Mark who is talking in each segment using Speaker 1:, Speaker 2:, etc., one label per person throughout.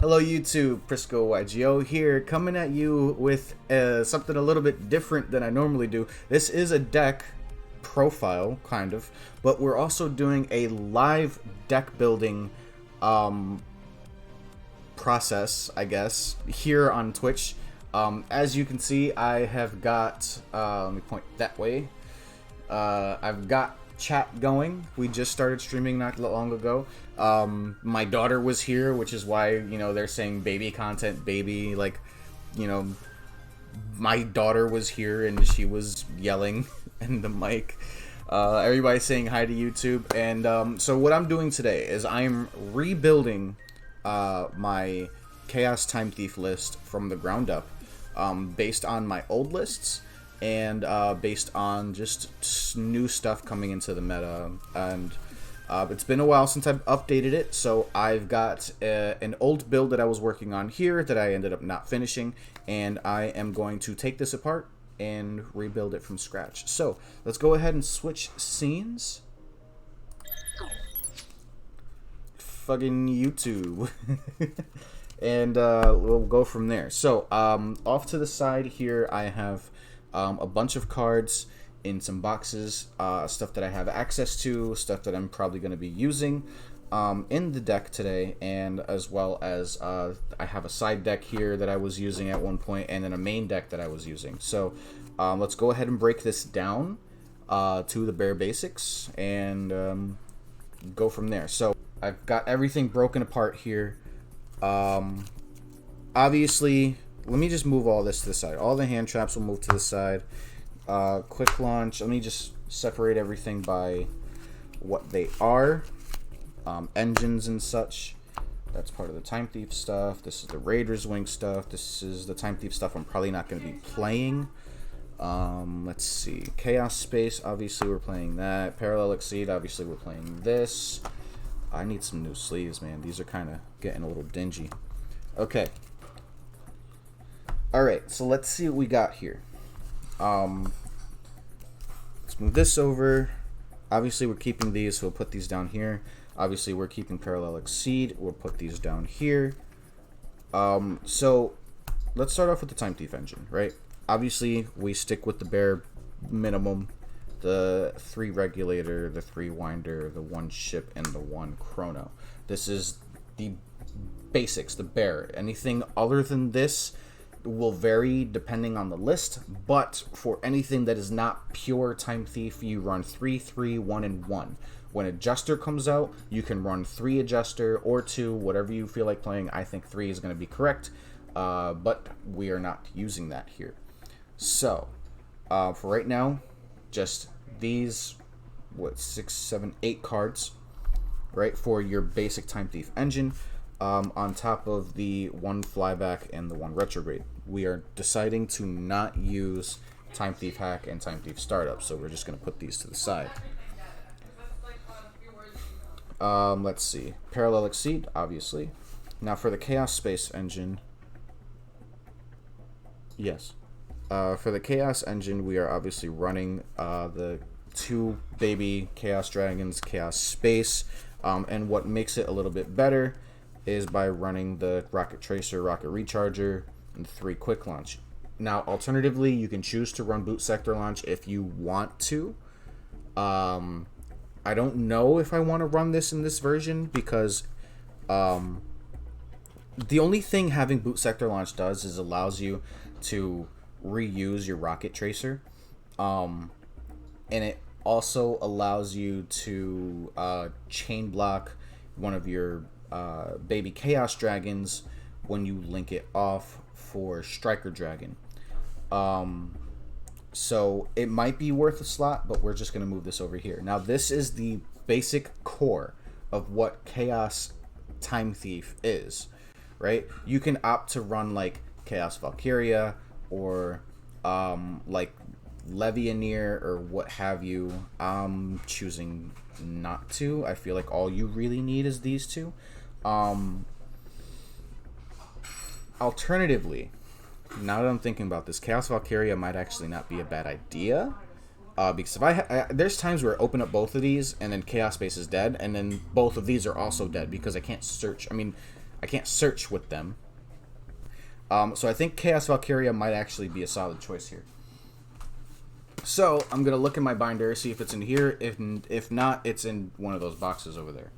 Speaker 1: Hello YouTube, Prisco YGO here, coming at you with something a little bit different than I normally do. This is a deck profile, kind of, but we're also doing a live deck building process, I guess, here on Twitch. As you can see, I have got, let me point that way, I've got chat going. We just started streaming not long ago. My daughter was here, which is why, you know, they're saying baby content, baby, like, you know, my daughter was here and she was yelling in the mic. Everybody's saying hi to YouTube. And so what I'm doing today is I'm rebuilding my Chaos Time Thief list from the ground up, based on my old lists and based on just new stuff coming into the meta. And it's been a while since I've updated it, so I've got an old build that I was working on here that I ended up not finishing, and I am going to take this apart and rebuild it from scratch. So let's go ahead and switch scenes. Fucking YouTube. And we'll go from there. So off to the side here I have a bunch of cards in some boxes, stuff that I have access to, stuff that I'm probably going to be using in the deck today, and as well as I have a side deck here that I was using at one point, and then a main deck that I was using. So let's go ahead and break this down to the bare basics and go from there. So I've got everything broken apart here. Obviously, let me just move all this to the side. All the hand traps will move to the side. Quick launch, let me just separate everything by what they are. Engines and such, that's part of the Time Thief stuff. This is the Raider's Wing stuff. This is the Time Thief stuff I'm probably not going to be playing. Let's see, Chaos Space, obviously we're playing that. Parallel Exceed, obviously we're playing this. I need some new sleeves, man. These are kind of getting a little dingy. Okay. Alright, so let's see what we got here. Let's move this over. Obviously we're keeping these, so we'll put these down here. Obviously we're keeping Parallel Exceed. We'll put these down here. So let's start off with the Time Thief engine, right? Obviously we stick with the bare minimum. The 3 regulator, the 3 winder, the 1 ship, and the 1 chrono. This is the basics, the bare. Anything other than this will vary depending on the list, but for anything that is not pure Time Thief, you run 3, 3, 1, and 1. When Adjuster comes out, you can run 3 Adjuster or 2, whatever you feel like playing. I think 3 is going to be correct, but we are not using that here. So, for right now, just these, what, 6, 7, 8 cards, right, for your basic Time Thief engine, on top of the 1 flyback and the 1 retrograde. We are deciding to not use Time Thief Hack and Time Thief Startup, so we're just going to put these to the side. Let's see, Parallel Exceed, obviously. Now for the Chaos Space engine, yes. For the Chaos engine, we are obviously running the 2 baby Chaos Dragons, Chaos Space, and what makes it a little bit better is by running the Rocket Tracer, Rocket Recharger, and 3 Quick Launch. Now, alternatively, you can choose to run Boot Sector Launch if you want to. I don't know if I want to run this in this version because the only thing having Boot Sector Launch does is allows you to reuse your Rocket Tracer, and it also allows you to chain block one of your baby Chaos Dragons when you link it off for Striker Dragon. So it might be worth a slot, but we're just going to move this over here. Now this is the basic core of what Chaos Time Thief is, right? You can opt to run like Chaos Valkyria or like Levianeer or what have you. I'm choosing not to. I feel like all you really need is these 2. Alternatively, now that I'm thinking about this, Chaos Valkyria might actually not be a bad idea. Because if there's times where I open up both of these and then Chaos Space is dead, and then both of these are also dead because I can't search. I mean, I can't search with them. So I think Chaos Valkyria might actually be a solid choice here. So I'm gonna look in my binder, see if it's in here. If not, it's in one of those boxes over there.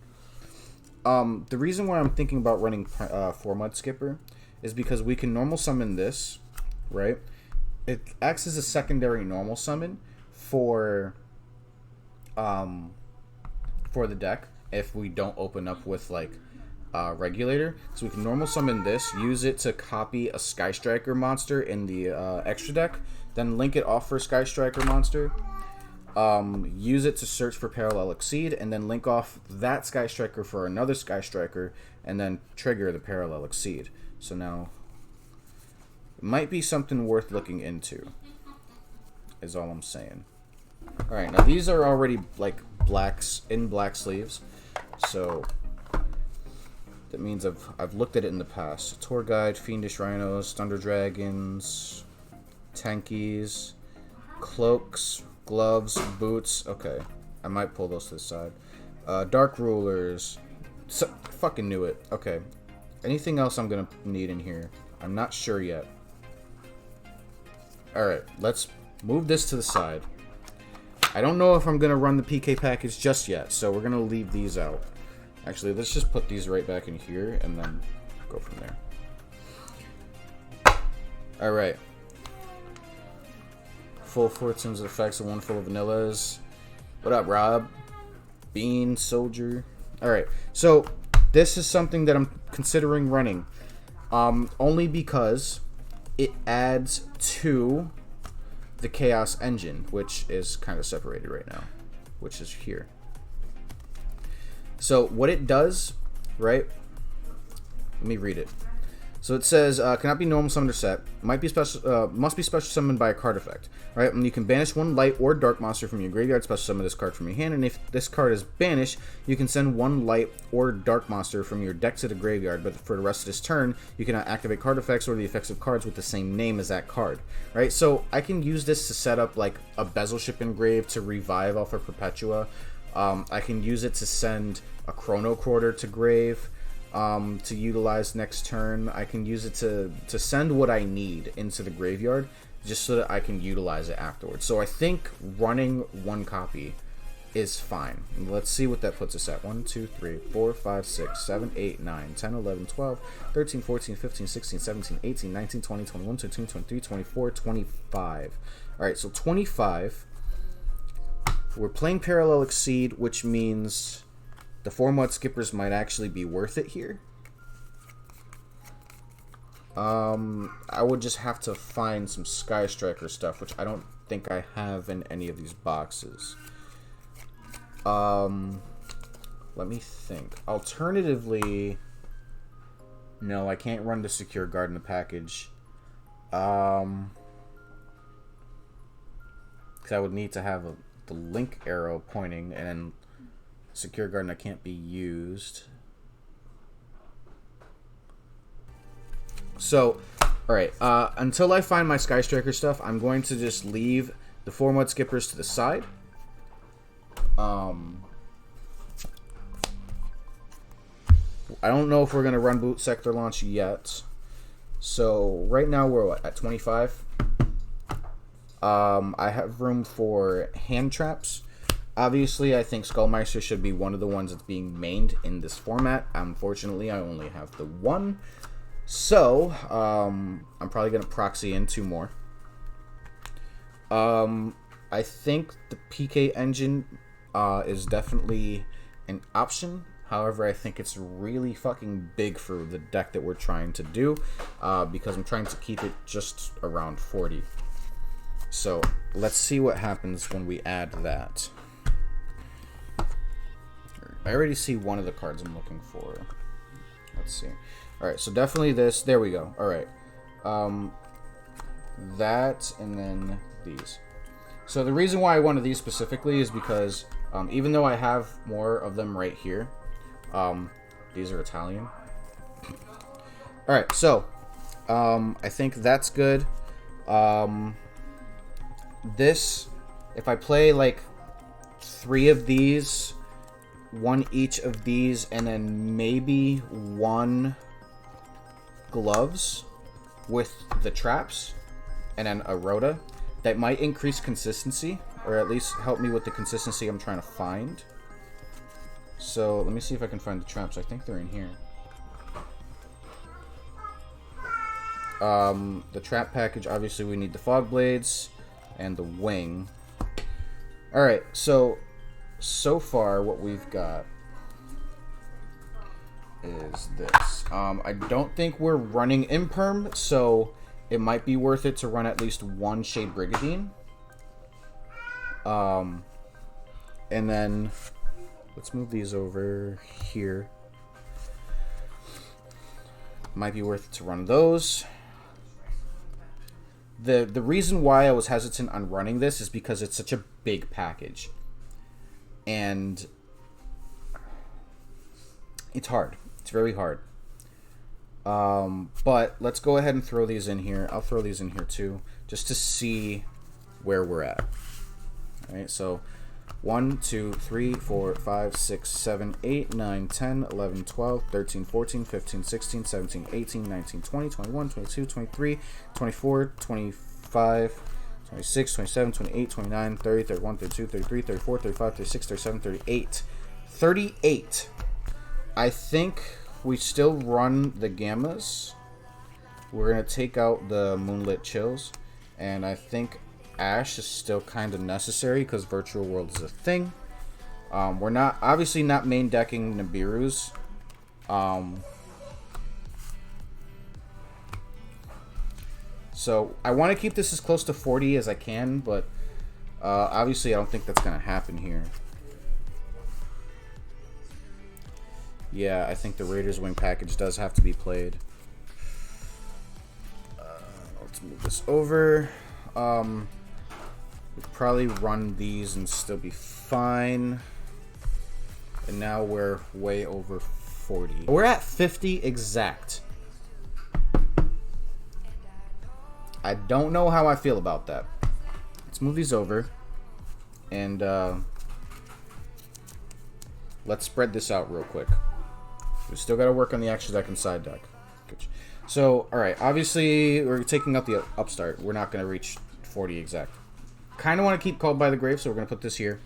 Speaker 1: The reason why I'm thinking about running 4 Mud Skipper is because we can normal summon this, right? It acts as a secondary normal summon for the deck if we don't open up with like Regulator. So we can normal summon this, use it to copy a Sky Striker monster in the extra deck, then link it off for a Sky Striker monster, use it to search for Parallel Exceed, and then link off that Sky Striker for another Sky Striker, and then trigger the Parallel Exceed. So now, it might be something worth looking into, is all I'm saying. Alright, now these are already like blacks in black sleeves, so that means I've looked at it in the past. Tour Guide, Fiendish Rhinos, Thunder Dragons, Tankies, Cloaks, Gloves, Boots. Okay, I might pull those to the side. Dark Rulers. Fucking knew it. Okay. Anything else I'm gonna need in here? I'm not sure yet. Alright, let's move this to the side. I don't know if I'm gonna run the PK package just yet, so we're gonna leave these out. Actually, let's just put these right back in here and then go from there. Alright. Full Fortune's effects and one full of vanillas. What up, Rob? Bean, Soldier. Alright, so this is something that I'm considering running. Only because it adds to the Chaos engine, which is kind of separated right now, which is here. So what it does, right? Let me read it. So it says, cannot be normal summoned or set. Might be special. Must be special summoned by a card effect. Right? And you can banish one light or dark monster from your graveyard. Special summon this card from your hand. And if this card is banished, you can send one light or dark monster from your deck to the graveyard. But for the rest of this turn, you cannot activate card effects or the effects of cards with the same name as that card. Right? So I can use this to set up like a Bezel Ship Engraved to revive off of Perpetua. I can use it to send a Chrono Quarter to grave. To utilize next turn. I can use it to send what I need into the graveyard just so that I can utilize it afterwards. So I think running one copy is fine. Let's see what that puts us at. 1, 2, 3, 4, 5, 6, 7, 8, 9, 10, 11, 12, 13, 14, 15, 16, 17, 18, 19, 20, 21, 22, 23, 24, 25. Alright, so 25. We're playing Parallel Exceed, which means the 4 Mud Skippers might actually be worth it here. I would just have to find some Sky Striker stuff, which I don't think I have in any of these boxes. Let me think. Alternatively, no, I can't run the Secure Guard in the package. Because I would need to have the link arrow pointing, and then Secure Garden can't be used. So, alright, until I find my Sky Striker stuff, I'm going to just leave the 4 Mud Skippers to the side. I don't know if we're going to run Boot Sector Launch yet. So, right now we're what, at 25? I have room for hand traps. Obviously, I think Skullmeister should be one of the ones that's being mained in this format. Unfortunately, I only have the one. So, I'm probably going to proxy in 2 more. I think the PK engine is definitely an option. However, I think it's really fucking big for the deck that we're trying to do. Because I'm trying to keep it just around 40. So, let's see what happens when we add that. I already see one of the cards I'm looking for. Let's see. Alright, so definitely this. There we go. Alright. That, and then these. So the reason why I wanted these specifically is because, even though I have more of them right here, these are Italian. Alright, so, I think that's good. This, if I play, like, 3 of these, 1 each of these, and then maybe 1 gloves with the traps and then a rota that might increase consistency, or at least help me with the consistency I'm trying to find. So let me see if I can find the traps. I think they're in here. The trap package, obviously we need the fog blades and the wing. Alright, so far what we've got is this. I don't think we're running Imperm, so it might be worth it to run at least one Shade Brigadine. And then let's move these over here. Might be worth it to run those. The reason why I was hesitant on running this is because it's such a big package. And it's hard. It's very hard. But let's go ahead and throw these in here. I'll throw these in here too, just to see where we're at. Alright, so 1, 2, 3, 4, 5, 6, 7, 8, 9, 10, 11, 12, 13, 14, 15, 16, 17, 18, 19, 20, 21, 22, 23, 24, 25, 26, 27, 28, 29, 30, 31, 32, 33, 34, 35, 36, 37, 38. 38. I think we still run the Gammas. We're going to take out the Moonlit Chills. And I think Ash is still kind of necessary because Virtual World is a thing. We're not, obviously not main decking Nibiru's. So I want to keep this as close to 40 as I can, but obviously I don't think that's going to happen here. Yeah, I think the Raiders Wing package does have to be played. Let's move this over. We'd probably run these and still be fine. And now we're way over 40. We're at 50 exact. I don't know how I feel about that. Let's move these over. And let's spread this out real quick. We still got to work on the extra deck and side deck. Good. So, alright, obviously we're taking out the upstart. We're not going to reach 40 exact. Kind of want to keep Called by the Grave, so we're going to put this here.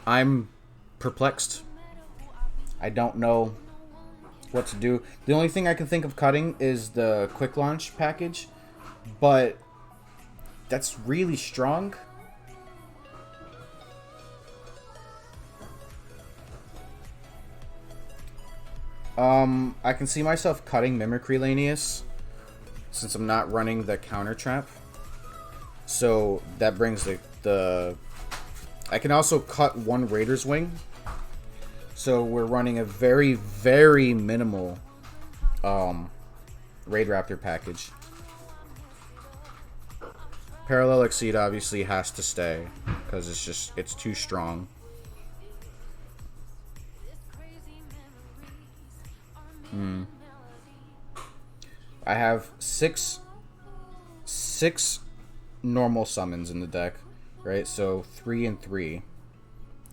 Speaker 1: I'm perplexed. I don't know what to do. The only thing I can think of cutting is the quick launch package, but that's really strong. I can see myself cutting Mimicry Lanius since I'm not running the counter trap. So that brings the I can also cut one Raider's Wing. So we're running a very, very minimal Raid Raptor package. Parallel Exceed obviously has to stay because it's too strong. I have six normal summons in the deck, right? So 3 and 3.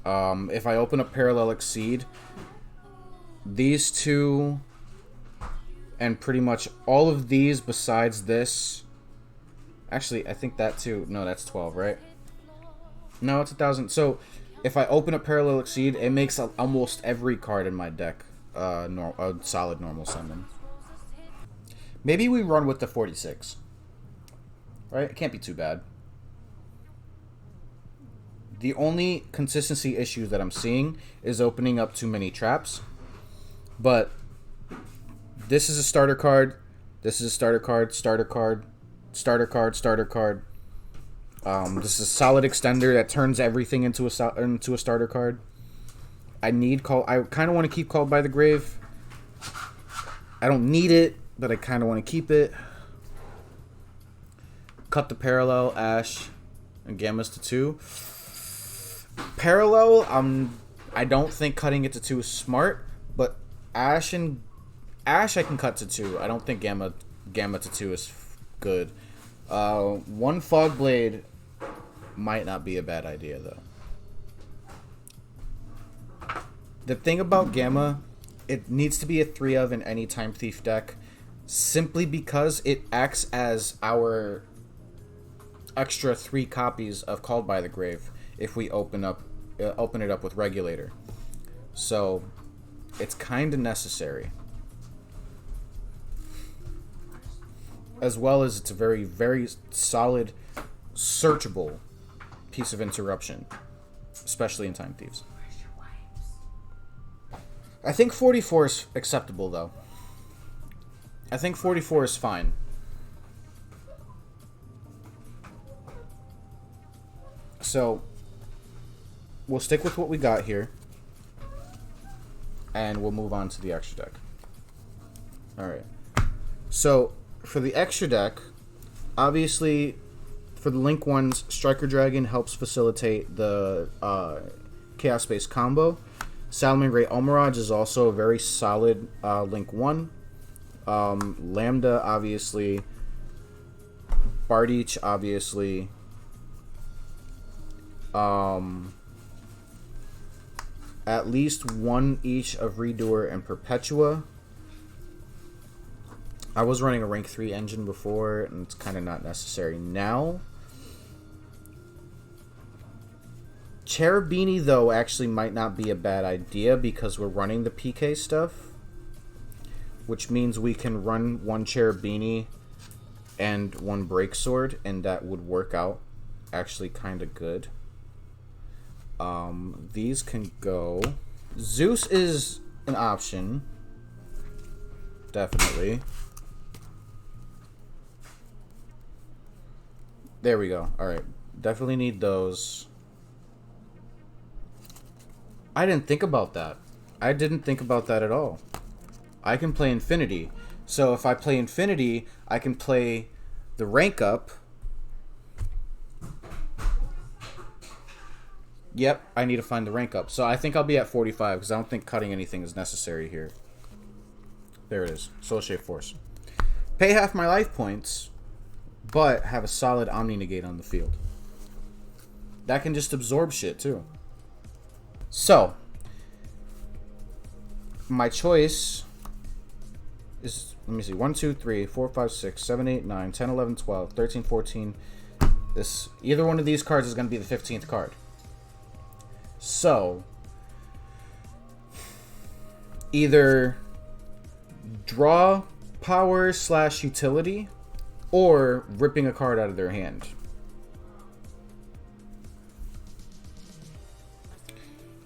Speaker 1: If I open up Parallel Exceed, these two and pretty much all of these besides this. Actually, I think that too. No, that's 12, right? No, it's 1,000. So if I open up Parallel Exceed, it makes almost every card in my deck a solid normal summon. Maybe we run with the 46. Right? It can't be too bad. The only consistency issue that I'm seeing is opening up too many traps. But this is a starter card. This is a starter card, starter card, starter card, starter card. This is a solid extender that turns everything into a starter card. I kind of want to keep Called by the Grave. I don't need it, but I kind of want to keep it. Cut the Parallel, Ash, and Gammas to 2. Parallel, I don't think cutting it to 2 is smart, but Ash I can cut to 2. I don't think Gamma to 2 is good. One Fog Blade might not be a bad idea though. The thing about Gamma, it needs to be a 3 of in any Time Thief deck, simply because it acts as our extra 3 copies of Called by the Grave if we open it up with Regulator. So it's kind of necessary, as well as it's a very, very solid, searchable piece of interruption, especially in Time Thieves. I think 44 is acceptable, though. I think 44 is fine. So, we'll stick with what we got here, and we'll move on to the extra deck. Alright. So, for the extra deck, obviously, for the Link ones, Striker Dragon helps facilitate the Chaos Space combo. Salomon Grey Almirage is also a very solid Link 1. Lambda, obviously. Bardich, obviously. At least one each of Redoer and Perpetua. I was running a rank 3 engine before, and it's kind of not necessary now. Cherubini, though, actually might not be a bad idea because we're running the PK stuff, which means we can run one Cherubini and one Break Sword, and that would work out actually kind of good. These can go. Zeus is an option, definitely. There we go. Alright, definitely need those. I didn't think about that. I didn't think about that at all. I can play Infinity. So if I play Infinity, I can play the rank up. Yep, I need to find the rank up. So I think I'll be at 45 because I don't think cutting anything is necessary here. There it is. Soul Shape Force. Pay half my life points, but have a solid Omni Negate on the field. That can just absorb shit too. So, my choice is, let me see, 1, 2, 3, 4, 5, 6, 7, 8, 9, 10, 11, 12, 13, 14. Either one of these cards is going to be the 15th card. So, either draw power / utility, or ripping a card out of their hand.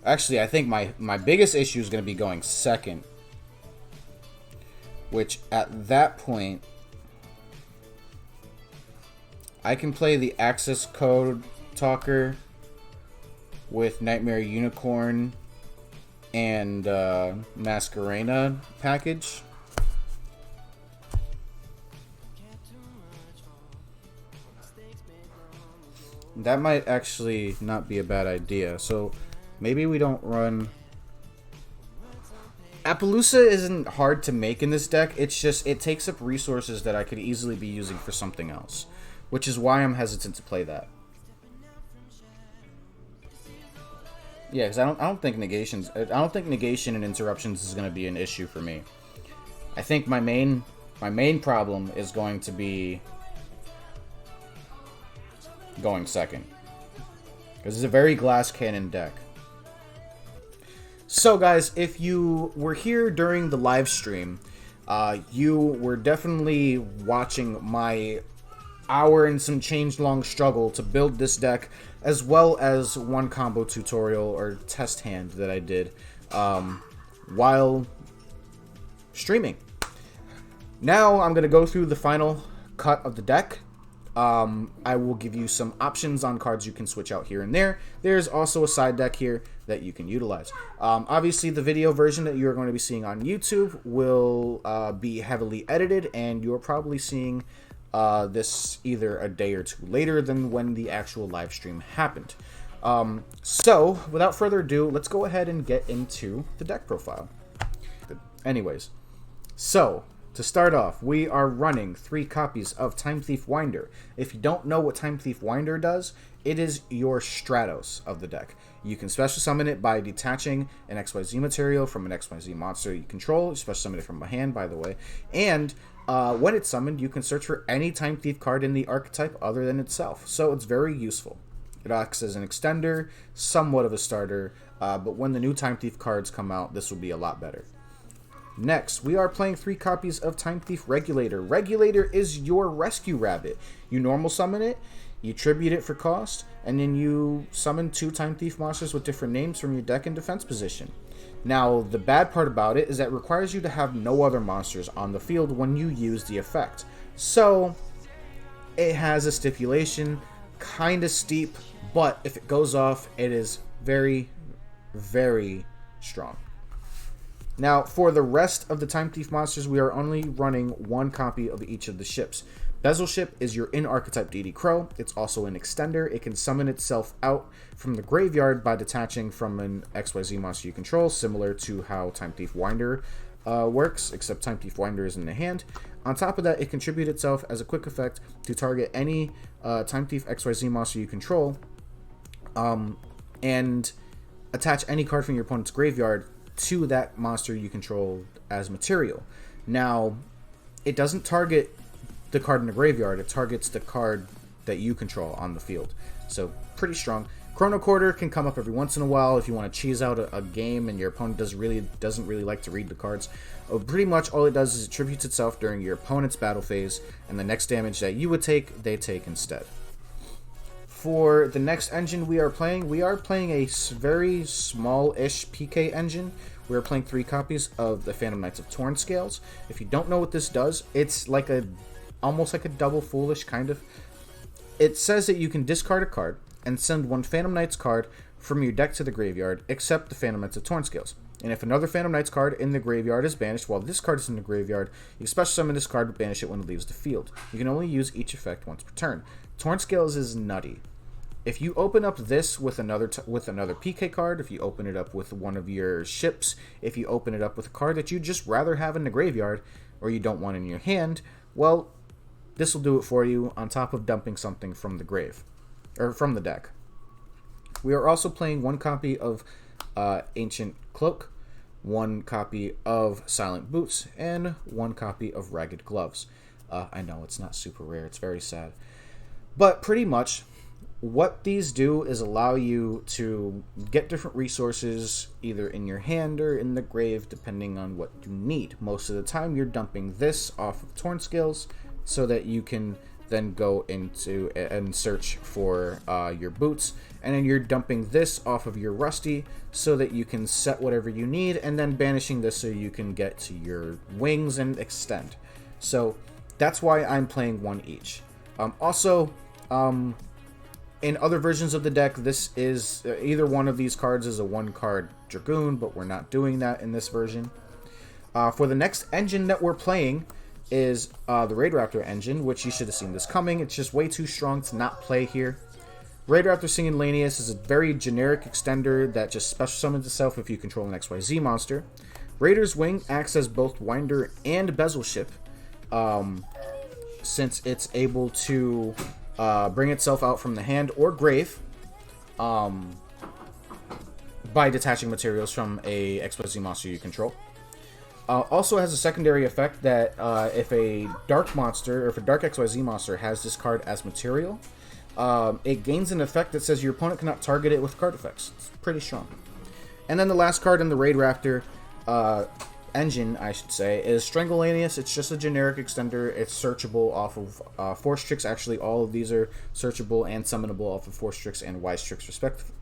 Speaker 1: Actually, I think my biggest issue is going to be going second. Which, at that point, I can play the Access Code Talker with Nightmare Unicorn and Masquerena package. That might actually not be a bad idea. So maybe we don't run... Appaloosa isn't hard to make in this deck. It's just, it takes up resources that I could easily be using for something else. Which is why I'm hesitant to play that. Yeah, because I don't think negations... I don't think negation and interruptions is going to be an issue for me. I think my main problem is going to be going second. Because it's a very glass cannon deck. So guys, if you were here during the live stream, you were definitely watching my hour and some change long struggle to build this deck, as well as one combo tutorial or test hand that I did while streaming. Now I'm going to go through the final cut of the deck. I will give you some options on cards you can switch out here and there. There's also a side deck here that you can utilize. Obviously, the video version that you're going to be seeing on YouTube will be heavily edited, and you're probably seeing this either a day or two later than when the actual live stream happened. So, without further ado, let's go ahead and get into the deck profile. Anyways, so... to start off, we are running 3 copies of Time Thief Winder. If you don't know what Time Thief Winder does, it is your Stratos of the deck. You can special summon it by detaching an XYZ material from an XYZ monster you control. You special summon it from a hand, by the way. And when it's summoned, you can search for any Time Thief card in the archetype other than itself. So it's very useful. It acts as an extender, somewhat of a starter, but when the new Time Thief cards come out, this will be a lot better. Next, we are playing 3 copies of Time Thief Regulator. Regulator is your rescue rabbit. You normal summon it, you tribute it for cost, and then you summon 2 Time Thief monsters with different names from your deck in defense position. Now, the bad part about it is that it requires you to have no other monsters on the field when you use the effect. So, it has a stipulation, kind of steep, but if it goes off, it is very, very strong. Now, for the rest of the Time Thief monsters, we are only running 1 copy of each of the ships. Bezel Ship is your in-archetype DD Crow. It's also an extender. It can summon itself out from the graveyard by detaching from an XYZ monster you control, similar to how Time Thief Winder works, except Time Thief Winder is in the hand. On top of that, it contributes itself as a quick effect to target any Time Thief XYZ monster you control, and attach any card from your opponent's graveyard to that monster you control as material. Now, it doesn't target the card in the graveyard, it targets the card that you control on the field. So, pretty strong. Chrono Quarter can come up every once in a while if you want to cheese out a game and your opponent doesn't really like to read the cards. Pretty much all it does is it tributes itself during your opponent's battle phase, and the next damage that you would take, they take instead. For the next engine we are playing a very small-ish PK engine. We are playing 3 copies of the Phantom Knights of Torn Scales. If you don't know what this does, it's like almost like a double foolish kind of. It says that you can discard a card and send 1 Phantom Knights card from your deck to the graveyard, except the Phantom Knights of Torn Scales. And if another Phantom Knights card in the graveyard is banished while this card is in the graveyard, you special summon this card to banish it when it leaves the field. You can only use each effect once per turn. Torn Scales is nutty. If you open up this with another PK card, if you open it up with one of your ships, if you open it up with a card that you'd just rather have in the graveyard, or you don't want in your hand, well, this will do it for you on top of dumping something from the grave, or from the deck. We are also playing 1 copy of Ancient Cloak, 1 copy of Silent Boots, and 1 copy of Ragged Gloves. I know it's not super rare, it's very sad. But pretty much, what these do is allow you to get different resources either in your hand or in the grave, depending on what you need. Most of the time, you're dumping this off of Torn Scales so that you can then go into and search for your boots, and then you're dumping this off of your Rusty so that you can set whatever you need, and then banishing this so you can get to your wings and extend. So that's why I'm playing 1 each. In other versions of the deck, this is either one of these cards is a 1-card Dragoon, but we're not doing that in this version. For the next engine that we're playing is the Raid Raptor engine, which you should have seen this coming. It's just way too strong to not play here. Raid Raptor Singing Lanius is a very generic extender that just special summons itself if you control an XYZ monster. Raider's Wing acts as both Winder and Bezel Ship, since it's able to bring itself out from the hand or grave by detaching materials from a XYZ monster you control. Also has a secondary effect that if a dark monster, or if a dark XYZ monster has this card as material, it gains an effect that says your opponent cannot target it with card effects. It's pretty strong. And then the last card in the Raid Raptor engine, I should say, is Strangleanius. It's just a generic extender. It's searchable off of Force Tricks. Actually, all of these are searchable and summonable off of Force Tricks and Wise Tricks,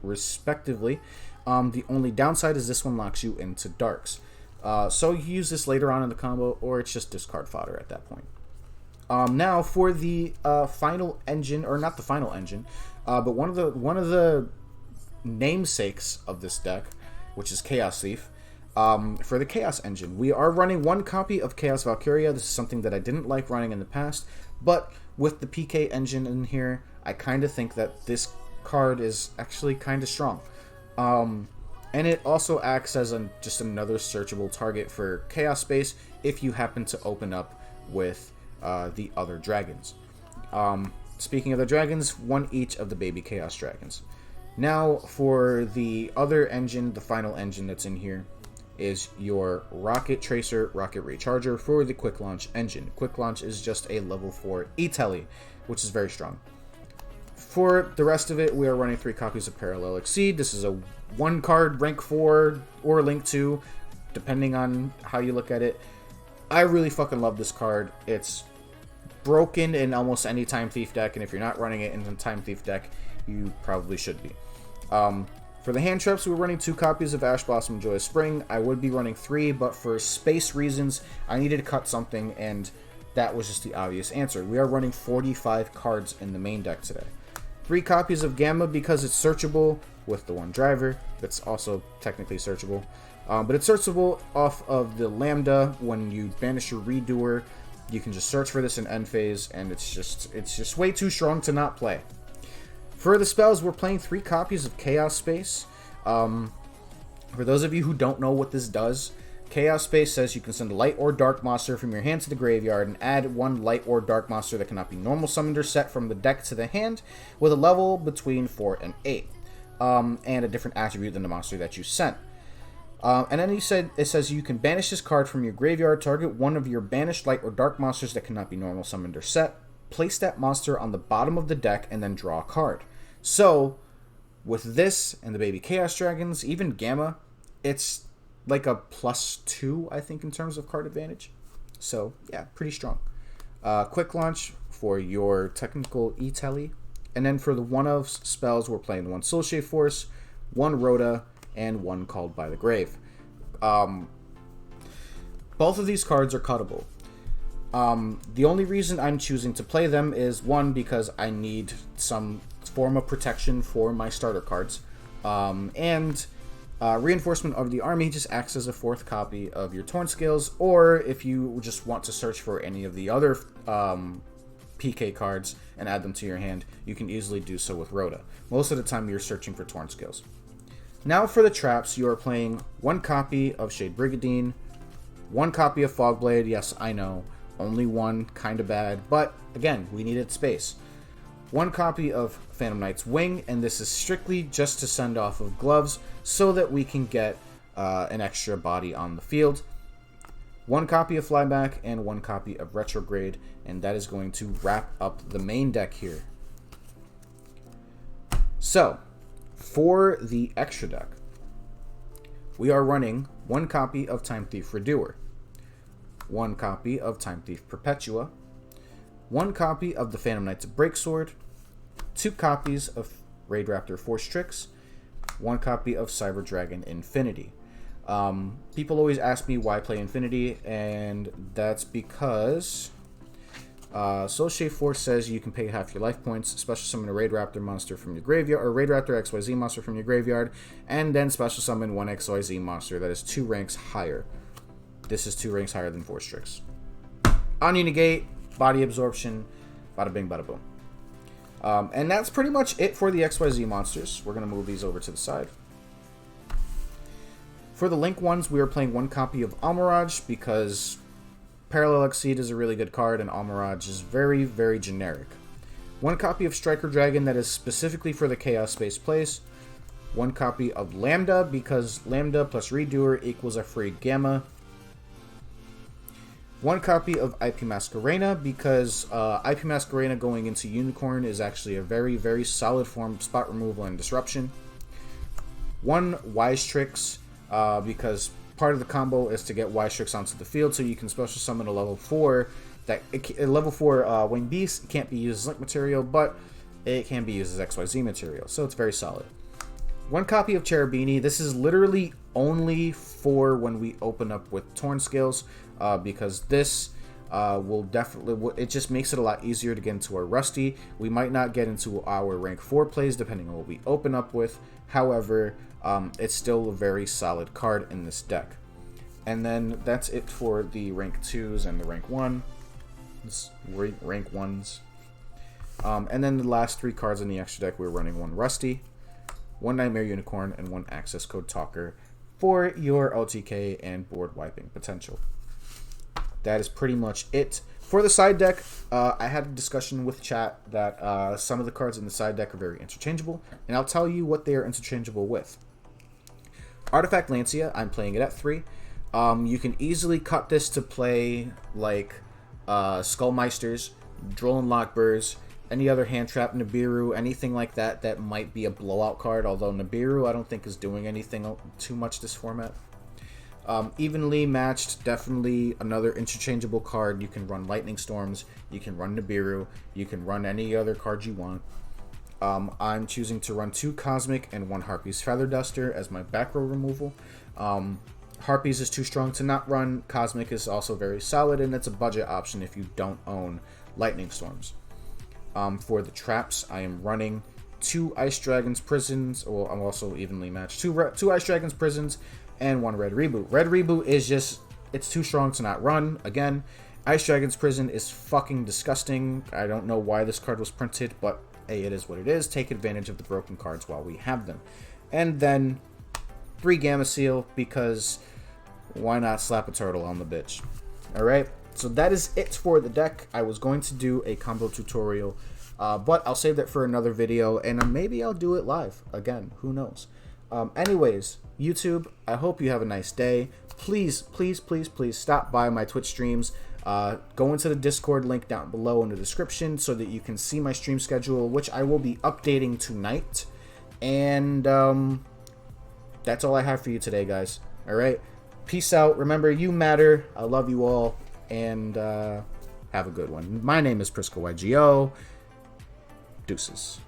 Speaker 1: respectively. The only downside is this one locks you into Darks. So you use this later on in the combo, or it's just discard fodder at that point. Now for the final engine, or not the final engine, but one of the namesakes of this deck, which is Chaos Thief. For the Chaos engine, we are running 1 copy of Chaos Valkyria. This is something that I didn't like running in the past, but with the PK engine in here, I kind of think that this card is actually kind of strong. And it also acts as just another searchable target for Chaos Space if you happen to open up with the other dragons. speaking of the dragons, one each of the baby Chaos Dragons. Now, for the other engine, the final engine that's in here, is your Rocket Tracer Rocket Recharger for the Quick Launch engine. Quick Launch is just a level 4 E-Tele, which is very strong. For the rest of it, we are running 3 copies of Parallel Exceed. This is a 1 card, rank 4, or link 2, depending on how you look at it. I really fucking love this card. It's broken in almost any Time Thief deck, and if you're not running it in a Time Thief deck, you probably should be. For the hand traps, we're running 2 copies of Ash Blossom Joyous Spring. I would be running 3, but for space reasons, I needed to cut something, and that was just the obvious answer. We are running 45 cards in the main deck today. 3 copies of Gamma because it's searchable with the 1 driver. It's also technically searchable. But it's searchable off of the Lambda. When you banish your Redoer, you can just search for this in end phase, and it's just way too strong to not play. For the spells, we're playing 3 copies of Chaos Space. For those of you who don't know what this does, Chaos Space says you can send a light or dark monster from your hand to the graveyard and add 1 light or dark monster that cannot be normal summoned or set from the deck to the hand with a level between 4 and 8, and a different attribute than the monster that you sent. And then it says you can banish this card from your graveyard, target 1 of your banished light or dark monsters that cannot be normal summoned or set, place that monster on the bottom of the deck, and then draw a card. So, with this and the baby Chaos Dragons, even Gamma, it's like a +2, I think, in terms of card advantage. So, yeah, pretty strong. Quick Launch for your technical E-Tele. And then for the one-of spells, we're playing 1 Soulshade Force, 1 Rhoda, and 1 Called by the Grave. Both of these cards are cuttable. The only reason I'm choosing to play them is, 1, because I need some form of protection for my starter cards, and Reinforcement of the Army just acts as a 4th copy of your Torn Scales, or if you just want to search for any of the other PK cards and add them to your hand, you can easily do so with Rhoda. Most of the time you're searching for Torn Scales. Now for the traps, you are playing 1 copy of Shade Brigadine, 1 copy of Fogblade. Yes, I know, only 1, kind of bad, but again, we needed space. 1 copy of Phantom Knight's Wing, and this is strictly just to send off of gloves so that we can get an extra body on the field. 1 copy of Flyback and 1 copy of Retrograde, and that is going to wrap up the main deck here. So, for the extra deck, we are running 1 copy of Time Thief Redoer, 1 copy of Time Thief Perpetua, 1 copy of the Phantom Knights of Breaksword, 2 copies of Raid Raptor Force Tricks, 1 copy of Cyber Dragon Infinity. People always ask me why play Infinity, and that's because Soulshade Force says you can pay half your life points, special summon a Raid Raptor monster from your graveyard, or Raid Raptor XYZ monster from your graveyard, and then special summon 1 XYZ monster that is 2 ranks higher. This is 2 ranks higher than Force Tricks. Omni Negate, Body Absorption, bada bing, bada boom. And that's pretty much it for the XYZ monsters. We're going to move these over to the side. For the Link ones, we are playing 1 copy of Almirage because Parallel Exceed is a really good card and Almirage is very, very generic. 1 copy of Striker Dragon that is specifically for the Chaos Space plays. 1 copy of Lambda because Lambda plus Redoer equals a free Gamma. 1 copy of IP Masquerena because IP Masquerena going into Unicorn is actually a very, very solid form of spot removal and disruption. 1 Wise Tricks because part of the combo is to get Wise Tricks onto the field so you can special summon a level 4 that a level 4 Winged Beast. It can't be used as Link material, but it can be used as XYZ material, so it's very solid. 1 copy of Cherubini. This is literally only for when we open up with Torn Scales, because this will definitely, it just makes it a lot easier to get into our Rusty. We might not get into our rank 4 plays depending on what we open up with. However, it's still a very solid card in this deck. And then that's it for the rank 2s and the rank 1. Rank 1s. And then the last 3 cards in the extra deck, we're running 1 Rusty, 1 Nightmare Unicorn, and 1 Access Code Talker for your OTK and board wiping potential. That is pretty much it For the side deck, I had a discussion with chat that some of the cards in the side deck are very interchangeable, and I'll tell you what they are interchangeable with. Artifact Lancia, I'm playing it at 3. You can easily cut this to play like Skullmeisters, Droll and Lockbirds, any other hand trap, Nibiru, anything like that that might be a blowout card, although Nibiru I don't think is doing anything too much this format. Evenly matched, definitely another interchangeable card. You can run Lightning Storms, you can run Nibiru, you can run any other card you want. I'm choosing to run 2 Cosmic and 1 Harpy's Feather Duster as my back row removal. Harpies is too strong to not run. Cosmic is also very solid, and it's a budget option if you don't own Lightning Storms. For the traps, I am running 2 Ice Dragons Prisons, or I'm also evenly matched. 2 Ice Dragons Prisons and 1 Red Reboot. Red Reboot is just, it's too strong to not run. Again, Ice Dragons Prison is fucking disgusting. I don't know why this card was printed, but hey, it is what it is. Take advantage of the broken cards while we have them. And then 3 Gamma Seal, because why not slap a turtle on the bitch? Alright, so that is it for the deck. I was going to do a combo tutorial, but I'll save that for another video, and maybe I'll do it live again. Who knows? Anyways, YouTube, I hope you have a nice day. Please, please, please, please stop by my Twitch streams. Go into the Discord link down below in the description so that you can see my stream schedule, which I will be updating tonight. And that's all I have for you today, guys. All right, peace out. Remember, you matter. I love you all, and have a good one. My name is Prisco YGO. Deuces.